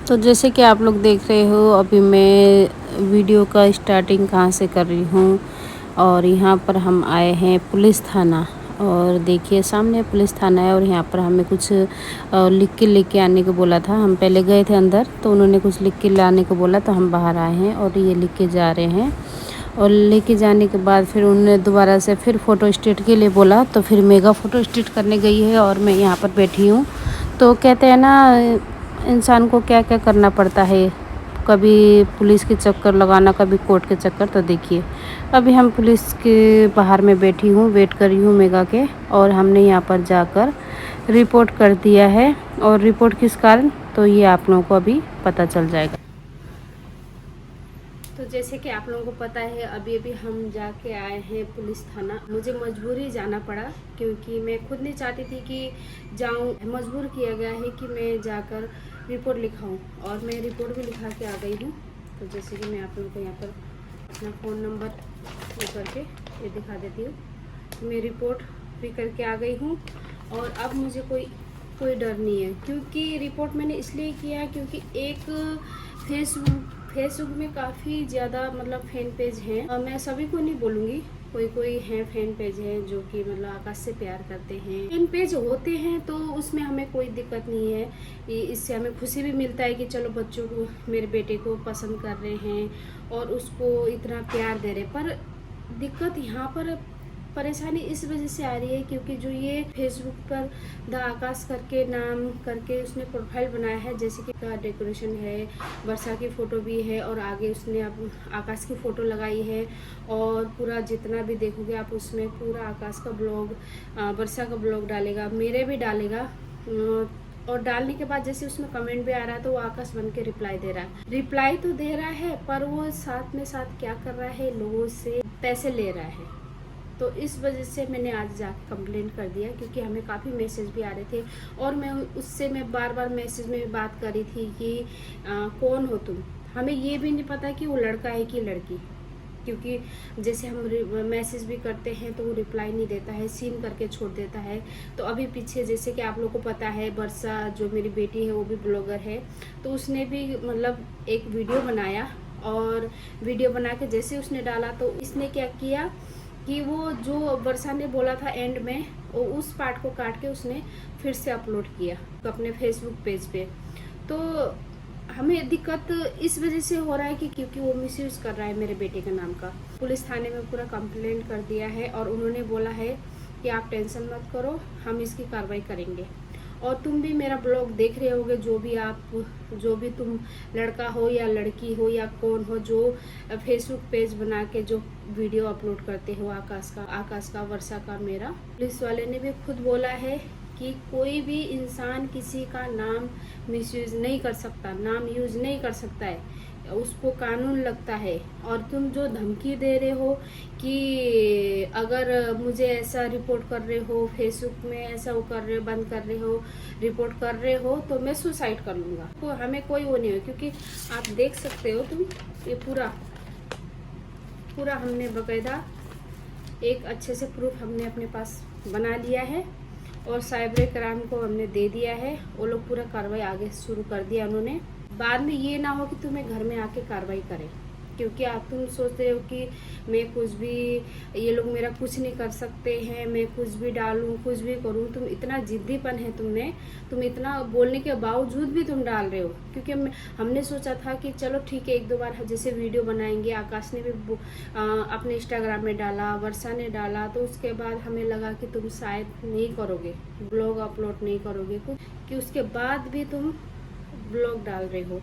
तो जैसे कि आप लोग देख रहे हो, अभी मैं वीडियो का स्टार्टिंग कहाँ से कर रही हूँ। और यहाँ पर हम आए हैं पुलिस थाना। और देखिए सामने पुलिस थाना है और यहाँ पर हमें कुछ लिख के लेके आने को बोला था। हम पहले गए थे अंदर तो उन्होंने कुछ लिख के लाने को बोला, तो हम बाहर आए हैं और ये लिख के जा रहे हैं। और लेके जाने के बाद फिर उन्होंने दोबारा से फिर फ़ोटो स्टेट के लिए बोला, तो फिर मेगा फ़ोटो स्टेट करने गई है और मैं यहाँ पर बैठी हूँ। तो कहते हैं ना, इंसान को क्या क्या करना पड़ता है, कभी पुलिस के चक्कर लगाना, कभी कोर्ट के चक्कर। तो देखिए अभी हम पुलिस के बाहर में बैठी हूँ, वेट कर रही हूँ मेगा के। और हमने यहाँ पर जाकर रिपोर्ट कर दिया है। और रिपोर्ट किस कारण, तो ये आप लोगों को अभी पता चल जाएगा। तो जैसे कि आप लोगों को पता है, अभी अभी हम जाके आए हैं पुलिस थाना। मुझे मजबूरी जाना पड़ा क्योंकि मैं खुद नहीं चाहती थी कि जाऊं। मजबूर किया गया है कि मैं जाकर रिपोर्ट लिखाऊं, और मैं रिपोर्ट भी लिखा के आ गई हूं। तो जैसे कि मैं आप लोगों को यहाँ पर अपना फ़ोन नंबर ये करके ये दिखा देती हूँ। मैं रिपोर्ट भी करके आ गई हूँ और अब मुझे कोई डर नहीं है। क्योंकि रिपोर्ट मैंने इसलिए किया क्योंकि एक फेसबुक में काफ़ी ज़्यादा मतलब फैन पेज हैं। मैं सभी को नहीं बोलूँगी, कोई है फैन पेज है जो कि मतलब आकाश से प्यार करते हैं। फैन पेज होते हैं तो उसमें हमें कोई दिक्कत नहीं है। इससे हमें खुशी भी मिलता है कि चलो बच्चों को, मेरे बेटे को पसंद कर रहे हैं और उसको इतना प्यार दे रहे। पर दिक्कत यहाँ पर, परेशानी इस वजह से आ रही है क्योंकि जो ये फेसबुक पर द आकाश करके नाम करके उसने प्रोफाइल बनाया है, जैसे कि का डेकोरेशन है, वर्षा की फ़ोटो भी है और आगे उसने अब आकाश की फ़ोटो लगाई है। और पूरा जितना भी देखोगे आप उसमें पूरा आकाश का ब्लॉग, वर्षा का ब्लॉग डालेगा, मेरे भी डालेगा। और डालने के बाद जैसे उसमें कमेंट भी आ रहा है तो वो आकाश बन के रिप्लाई दे रहा है। रिप्लाई तो दे रहा है पर वो साथ में साथ क्या कर रहा है, लोगों से पैसे ले रहा है। तो इस वजह से मैंने आज जाकर कंप्लेंट कर दिया क्योंकि हमें काफ़ी मैसेज भी आ रहे थे। और मैं बार बार मैसेज में बात करी थी कि कौन हो तुम। हमें ये भी नहीं पता कि वो लड़का है कि लड़की, क्योंकि जैसे हम मैसेज भी करते हैं तो वो रिप्लाई नहीं देता है, सीन करके छोड़ देता है। तो अभी पीछे जैसे कि आप लोग को पता है, वर्षा जो मेरी बेटी है वो भी ब्लॉगर है, तो उसने भी मतलब एक वीडियो बनाया। और वीडियो बना के जैसे उसने डाला तो इसने क्या किया कि वो जो वर्षा ने बोला था एंड में, वो उस पार्ट को काट के उसने फिर से अपलोड किया तो अपने फेसबुक पेज पे। तो हमें दिक्कत इस वजह से हो रहा है कि क्योंकि वो मिसयूज़ कर रहा है मेरे बेटे के नाम का। पुलिस थाने में पूरा कंप्लेंट कर दिया है और उन्होंने बोला है कि आप टेंशन मत करो, हम इसकी कार्रवाई करेंगे। और तुम भी मेरा ब्लॉग देख रहे होगे, जो भी तुम लड़का हो या लड़की हो या कौन हो, जो फेसबुक पेज बना के जो वीडियो अपलोड करते हो आकाश का, वर्षा का, मेरा। पुलिस वाले ने भी खुद बोला है कि कोई भी इंसान किसी का नाम मिसयूज नहीं कर सकता, नाम यूज नहीं कर सकता है, उसको कानून लगता है। और तुम जो धमकी दे रहे हो कि अगर मुझे ऐसा रिपोर्ट कर रहे हो, फेसबुक में ऐसा वो कर रहे हो, बंद कर रहे हो, रिपोर्ट कर रहे हो, तो मैं सुसाइड कर लूँगा। तो हमें कोई वो नहीं हो, क्योंकि आप देख सकते हो तुम, ये पूरा हमने बकायदा एक अच्छे से प्रूफ हमने अपने पास बना लिया है और साइबर क्राइम को हमने दे दिया है। वो लोग पूरा कार्रवाई आगे शुरू कर दिया उन्होंने। बाद में ये ना हो कि तुम्हें घर में आके कार्रवाई करें, क्योंकि आप तुम सोचते हो कि मैं कुछ भी, ये लोग मेरा कुछ नहीं कर सकते हैं, मैं कुछ भी डालूं, कुछ भी करूं। तुम इतना जिद्दीपन है तुम इतना बोलने के बावजूद भी तुम डाल रहे हो। क्योंकि हमने सोचा था कि चलो ठीक है, एक दो बार जैसे वीडियो बनाएंगे। आकाश ने भी अपने इंस्टाग्राम में डाला, वर्षा ने डाला, तो उसके बाद हमें लगा कि तुम शायद नहीं करोगे, ब्लॉग अपलोड नहीं करोगे कुछ, कि उसके बाद भी तुम ब्लॉग डाल रहे हो।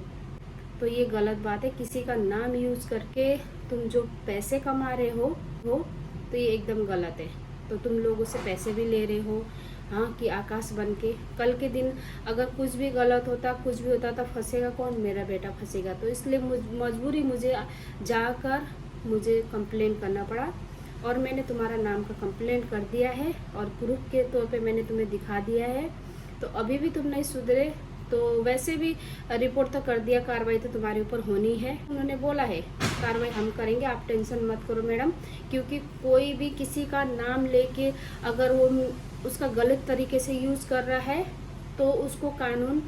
तो ये गलत बात है। किसी का नाम यूज करके तुम जो पैसे कमा रहे हो तो ये एकदम गलत है। तो तुम लोगों से पैसे भी ले रहे हो, हाँ, कि आकाश बन के। कल के दिन अगर कुछ भी गलत होता, कुछ भी होता, तो फंसेगा कौन? मेरा बेटा फंसेगा। तो इसलिए मजबूरी मुझे जाकर मुझे कंप्लेंट करना पड़ा और मैंने तुम्हारा नाम का कंप्लेंट कर दिया है और प्रूफ के तौर पे मैंने तुम्हें दिखा दिया है। तो अभी भी तुम नहीं सुधरे तो वैसे भी रिपोर्ट तो कर दिया, कार्रवाई तो तुम्हारे ऊपर होनी है। उन्होंने बोला है कार्रवाई हम करेंगे, आप टेंशन मत करो मैडम। क्योंकि कोई भी किसी का नाम लेके अगर वो उसका गलत तरीके से यूज़ कर रहा है तो उसको कानून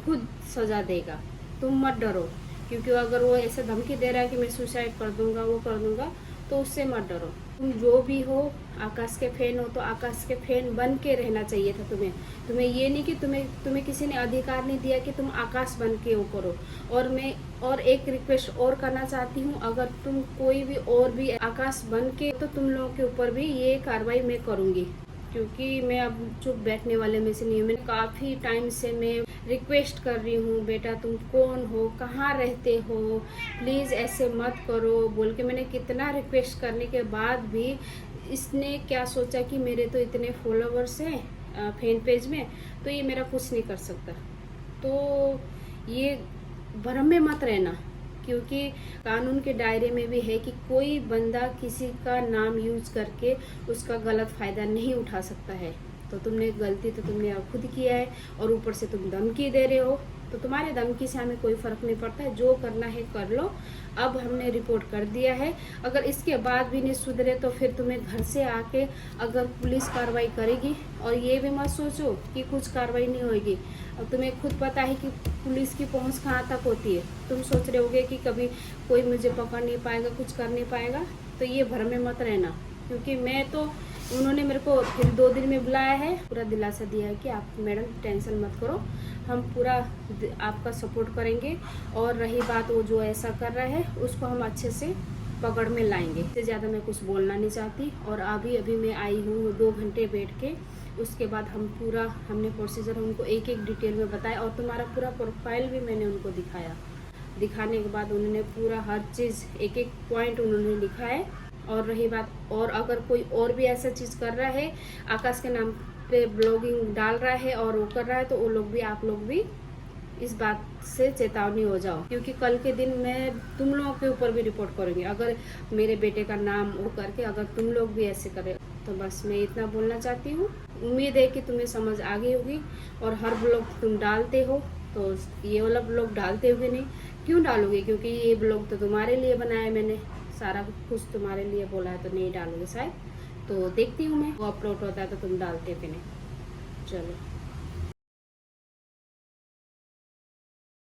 खुद सज़ा देगा। तुम मत डरो, क्योंकि अगर वो ऐसे धमकी दे रहा है कि मैं सुसाइड कर दूंगा, वो कर दूंगा, तो उससे मत डरो। तुम जो भी हो, आकाश के फैन हो तो आकाश के फैन बन के रहना चाहिए था तुम्हें ये नहीं कि तुम्हें किसी ने अधिकार नहीं दिया कि तुम आकाश बन के वो करो। और मैं और एक रिक्वेस्ट और करना चाहती हूँ, अगर तुम कोई भी और भी आकाश बन के, तो तुम लोगों के ऊपर भी ये कार्रवाई मैं करूँगी, क्योंकि मैं अब चुप बैठने वाले में से नहीं हूँ। मैं काफ़ी टाइम से मैं रिक्वेस्ट कर रही हूँ, बेटा तुम कौन हो, कहाँ रहते हो, प्लीज़ ऐसे मत करो बोल के। मैंने कितना रिक्वेस्ट करने के बाद भी इसने क्या सोचा कि मेरे तो इतने फॉलोवर्स हैं फैन पेज में, तो ये मेरा कुछ नहीं कर सकता। तो ये भ्रम में मत रहना, क्योंकि कानून के दायरे में भी है कि कोई बंदा किसी का नाम यूज करके उसका गलत फ़ायदा नहीं उठा सकता है। तो तुमने गलती तो तुमने खुद किया है, और ऊपर से तुम धमकी दे रहे हो, तो तुम्हारे धमकी से हमें कोई फ़र्क नहीं पड़ता है। जो करना है कर लो। अब हमने रिपोर्ट कर दिया है, अगर इसके बाद भी नहीं सुधरे तो फिर तुम्हें घर से आके अगर पुलिस कार्रवाई करेगी, और ये भी मत सोचो कि कुछ कार्रवाई नहीं होगी। अब तुम्हें खुद पता है कि पुलिस की पहुंच कहाँ तक होती है। तुम सोच रहे होगे कि कभी कोई मुझे पकड़ नहीं पाएगा, कुछ कर नहीं पाएगा, तो ये भ्रम में मत रहना, क्योंकि मैं तो, उन्होंने मेरे को फिर 2 दिन में बुलाया है, पूरा दिलासा दिया है कि आप मैडम टेंशन मत करो, हम पूरा आपका सपोर्ट करेंगे, और रही बात वो जो ऐसा कर रहा है उसको हम अच्छे से पकड़ में लाएंगे। इससे ज़्यादा मैं कुछ बोलना नहीं चाहती। और अभी मैं आई हूँ 2 घंटे बैठ के, उसके बाद हमने प्रोसीजर उनको एक एक डिटेल में बताया, और तुम्हारा पूरा प्रोफाइल भी मैंने उनको दिखाया। दिखाने के बाद उन्होंने पूरा हर चीज़ एक एक पॉइंट उन्होंने लिखा है। और रही बात, और अगर कोई और भी ऐसा चीज़ कर रहा है, आकाश के नाम पे ब्लॉगिंग डाल रहा है और वो कर रहा है, तो वो लोग भी, आप लोग भी इस बात से चेतावनी हो जाओ, क्योंकि कल के दिन मैं तुम लोगों के ऊपर भी रिपोर्ट करूँगी अगर मेरे बेटे का नाम वो करके अगर तुम लोग भी ऐसे करें। तो बस मैं इतना बोलना चाहती हूँ। उम्मीद है कि तुम्हें समझ आ गई होगी। और हर ब्लॉग तुम डालते हो, तो ये वाला ब्लॉग डालते होगे नहीं, क्यों डालोगे? क्योंकि ये ब्लॉग तो तुम्हारे लिए बनाया है मैंने, सारा कुछ तुम्हारे लिए बोला है, तो नहीं डालोगे शायद। तो देखती हूँ मैं, वो अपलोड होता है तो तुम डालते भी नहीं। चलो।